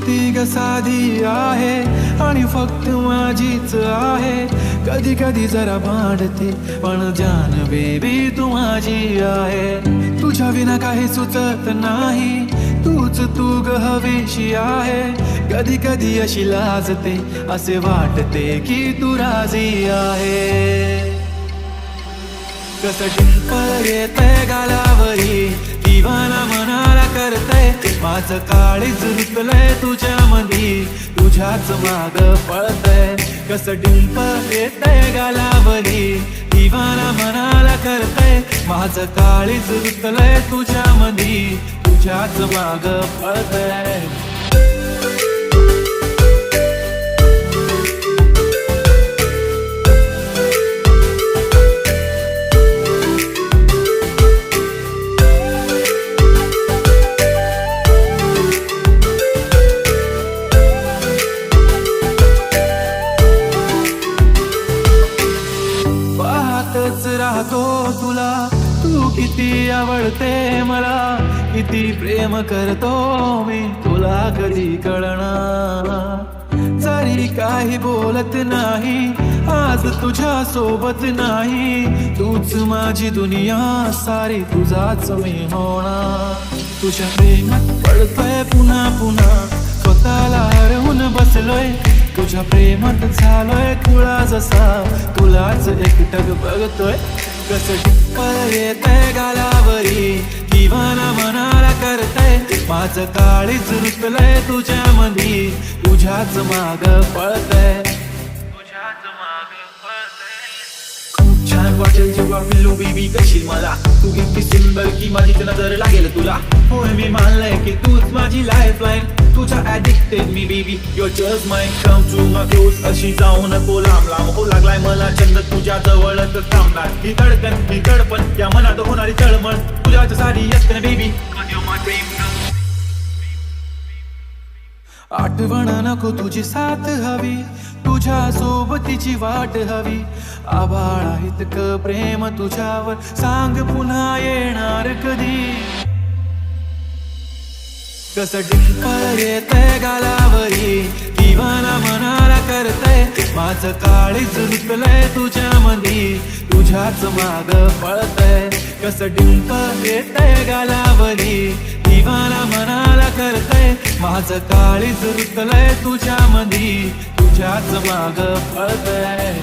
किती ग साधी आहे आणि फक्त माझीच आहे. कधी कधी जरा भांडते पण जान बेबी तू माझी आहे. तुझ्या विना काही सुचत नाही, तूच तू ग हवीशी आहे. कधी कधी अशी लाजते, असे वाटते की तू राजी आहे. कसं डिंपल येतंय गालावरी, दिवाना मनाला करतय. माझं काळीज रुतलंय तुझ्यामधी, तुझ्याच माग पळतय. कसं डिंपल येतंय गालावरी, दिवाना मनाला करतय. माझं काळीज रुतलंय तुझ्यामधी, तुझ्याच माग पळतय. राहतो तुला, तू किती आवडते मला, किती प्रेम करतो मी तुला कधी कळणार. जरी काही बोलत नाही, आज तुझ्या सोबत नाही. तूच माझी दुनिया सारी, तुझाच मी होणार. तुझ्या प्रेमात पडतोय पुन्हा पुन्हा, स्वतःला हरवून बसलोय. तुझ्या प्रेमात झालोय खुळा जसा, तुलाच एकटक बघतोय. कसं डिंपल येतंय गालावरी, दिवाना मनाला करतय. माझं काळीज रुतलंय तुझ्यामधी, तुझ्याच माग पळतय. तुझ्याच माग पळतय. खूप छान वाटेल जेव्हा मिळू बेबी कशी मला. तू इतकी सुंदर की माझी नजर लागेल तुला. होय मी मानलंय की तूच माझी लाईफलाईन. तुझा ऍडिक्टेड मी baby, your just my come to my close. अशी जाऊ नको लांब लांब, हो लागलाय मला छंद तुझ्या जवळच थांबणार. ही धडकन ही तडपण, या मनात होणारी तळमळ, तुझ्याच सारी असते ना बेबी. आठवण नको तुझी साथ हवी, तुझ्या सोबतीची वाट हवी. आभाळा इतकं प्रेम तुझ्यावर, सांग पुन्हा येणार कधी. कसं डिंपल येतंय गालावरी, दिवाना मनाला करतय. माझं काळीज रुतलंय तुझ्यामधी, तुझ्याच माग पळतय. कसं डिंपल येतंय गालावरी, दिवाना मनाला करतय. माझं काळीज रुतलंय तुझ्यामधी, तुझ्याच माग पळतय.